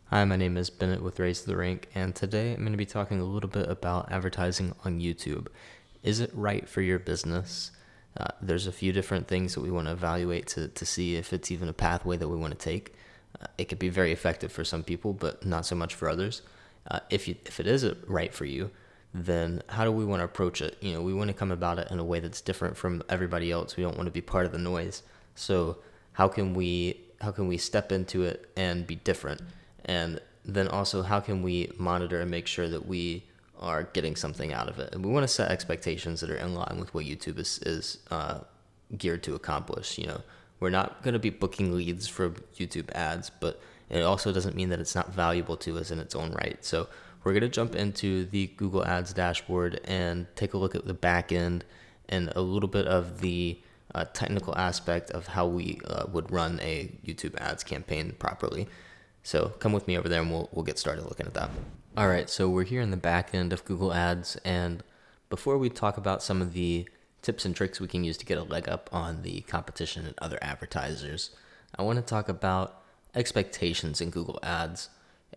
Hi, my name is Bennett with Raise to the Rank, and today I'm going to be talking a little bit about advertising on YouTube. Is it right for your business? There's a few different things that we want to evaluate to see if it's even a pathway that we want to take. It could be very effective for some people, but not so much for others. If it is right for you, then how do we want to approach it? We want to come about it in a way that's different from everybody else. We don't want to be part of the noise. So how can we step into it and be different? And then also, how can we monitor and make sure that we are getting something out of it? And we want to set expectations that are in line with what YouTube is geared to accomplish. We're not going to be booking leads for YouTube ads, but it also doesn't mean that it's not valuable to us in its own right. So we're going to jump into the Google Ads dashboard and take a look at the back end and a little bit of the technical aspect of how we would run a YouTube ads campaign properly. So come with me over there and we'll get started looking at that. All right, so we're here in the back end of Google Ads, and before we talk about some of the tips and tricks we can use to get a leg up on the competition and other advertisers, I want to talk about expectations in Google Ads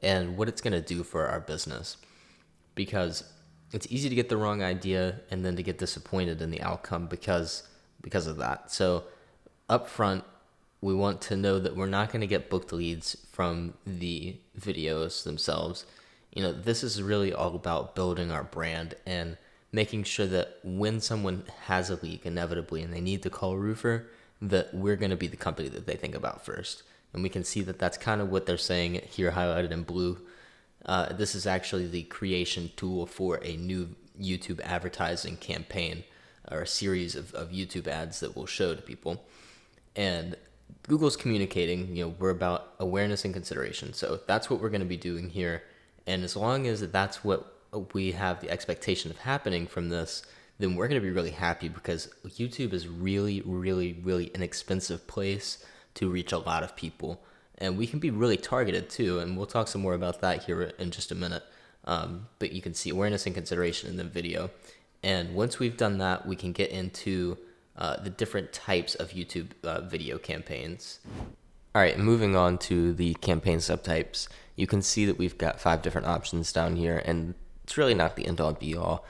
and what it's going to do for our business. Because it's easy to get the wrong idea and then to get disappointed in the outcome because of that. So up front, we want to know that we're not going to get booked leads from the videos themselves. This is really all about building our brand and making sure that when someone has a leak inevitably and they need to call a roofer, that we're going to be the company that they think about first. And we can see that that's kind of what they're saying here, highlighted in blue. This is actually the creation tool for a new YouTube advertising campaign or a series of YouTube ads that we'll show to people. And Google's communicating, we're about awareness and consideration. So that's what we're going to be doing here. And as long as that's what we have the expectation of happening from this, then we're going to be really happy, because YouTube is really, really, really inexpensive place to reach a lot of people. And we can be really targeted too. And we'll talk some more about that here in just a minute. But you can see awareness and consideration in the video. And once we've done that, we can get into the different types of YouTube video campaigns. All right, moving on to the campaign subtypes, you can see that we've got 5 different options down here, and it's really not the end-all be-all.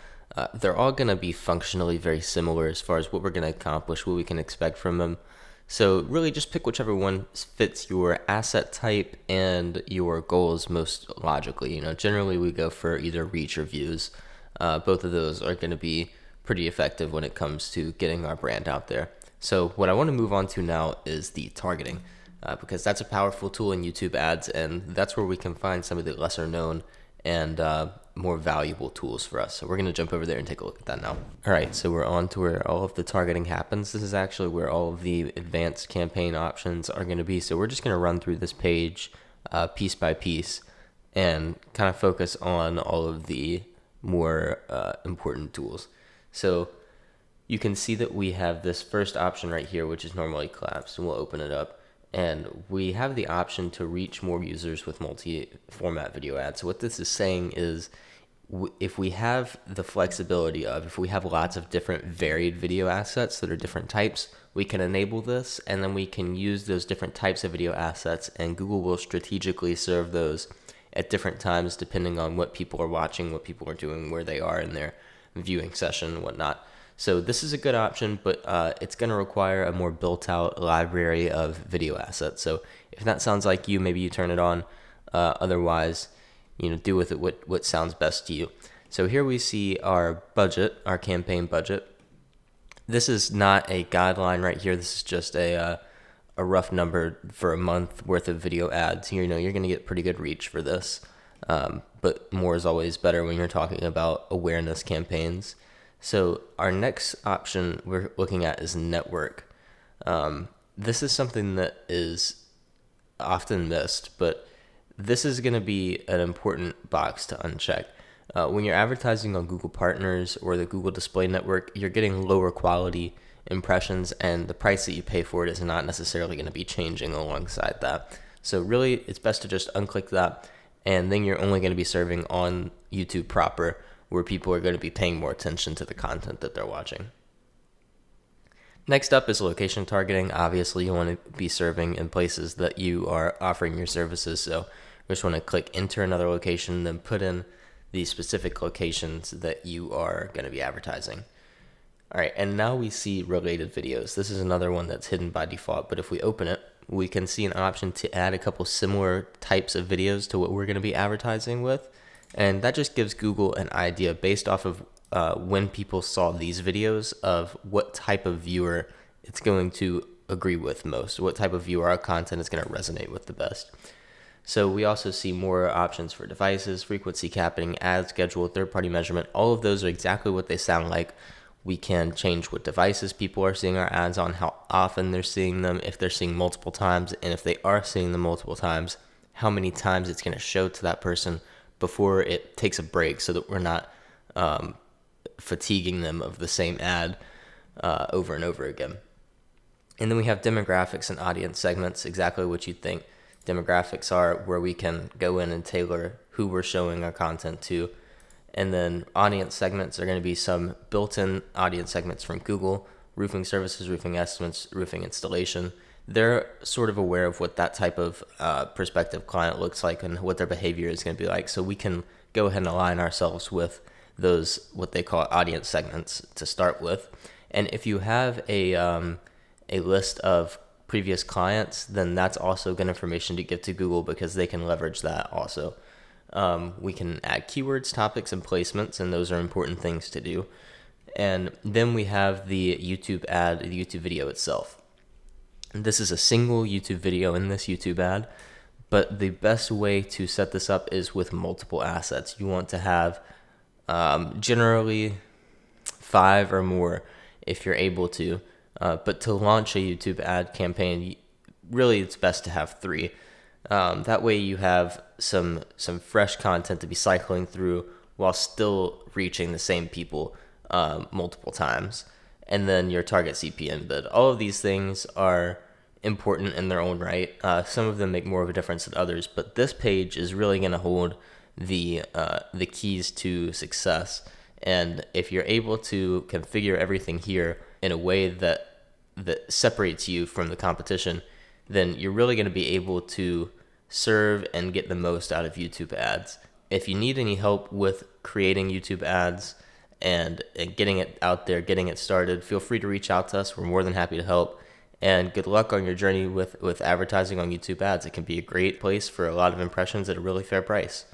They're all going to be functionally very similar as far as what we're going to accomplish, what we can expect from them. So really just pick whichever one fits your asset type and your goals most logically. Generally we go for either reach or views. Both of those are going to be pretty effective when it comes to getting our brand out there. So what I want to move on to now is the targeting, because that's a powerful tool in YouTube ads, and that's where we can find some of the lesser known and more valuable tools for us. So we're going to jump over there and take a look at that now. All right, so we're on to where all of the targeting happens. This is actually where all of the advanced campaign options are going to be. So we're just going to run through this page piece by piece and kind of focus on all of the more important tools. So you can see that we have this first option right here, which is normally collapsed, and we'll open it up. And we have the option to reach more users with multi-format video ads. So what this is saying is, if we have the flexibility of, if we have lots of different varied video assets that are different types, we can enable this, and then we can use those different types of video assets, and Google will strategically serve those at different times depending on what people are watching, what people are doing, where they are in their viewing session and whatnot. So this is a good option, but it's going to require a more built-out library of video assets. So if that sounds like you, maybe you turn it on. Otherwise, do with it what sounds best to you. So here we see our budget, our campaign budget. This is not a guideline right here. This is just a rough number for a month worth of video ads. You're going to get pretty good reach for this. But more is always better when you're talking about awareness campaigns. So our next option we're looking at is network. This is something that is often missed, but this is going to be an important box to uncheck. When you're advertising on Google Partners or the Google Display Network, you're getting lower quality impressions, and the price that you pay for it is not necessarily going to be changing alongside that. So really, it's best to just unclick that, and then you're only going to be serving on YouTube proper, where people are going to be paying more attention to the content that they're watching. Next up is location targeting. Obviously, you want to be serving in places that you are offering your services. So We just want to click enter another location, then put in the specific locations that you are going to be advertising. All right, and now we see related videos. This is another one that's hidden by default, but if we open it, we can see an option to add a couple similar types of videos to what we're going to be advertising with. And that just gives Google an idea based off of when people saw these videos of what type of viewer it's going to agree with most, what type of viewer our content is going to resonate with the best. So we also see more options for devices, frequency capping, ad schedule, third-party measurement. All of those are exactly what they sound like. We can change what devices people are seeing our ads on, how often they're seeing them, if they're seeing multiple times, and if they are seeing them multiple times, how many times it's going to show to that person before it takes a break, so that we're not fatiguing them of the same ad over and over again. And then we have demographics and audience segments, exactly what you'd think. Demographics are where we can go in and tailor who we're showing our content to. And then audience segments are going to be some built-in audience segments from Google, roofing services, roofing estimates, roofing installation. They're sort of aware of what that type of prospective client looks like and what their behavior is going to be like. So we can go ahead and align ourselves with those, what they call audience segments to start with. And if you have a list of previous clients, then that's also good information to give to Google because they can leverage that also. We can add keywords, topics, and placements, and those are important things to do. And then we have the YouTube ad, the YouTube video itself. And this is a single YouTube video in this YouTube ad, but the best way to set this up is with multiple assets. You want to have generally 5 or more if you're able to. But to launch a YouTube ad campaign, really it's best to have 3. That way you have some fresh content to be cycling through while still reaching the same people multiple times. And then your target CPM bid. All of these things are important in their own right. Some of them make more of a difference than others, but this page is really going to hold the keys to success. And if you're able to configure everything here in a way that separates you from the competition, then you're really going to be able to serve and get the most out of YouTube ads. If you need any help with creating YouTube ads and getting it out there, getting it started, feel free to reach out to us. We're more than happy to help. And good luck on your journey with advertising on YouTube ads. It can be a great place for a lot of impressions at a really fair price.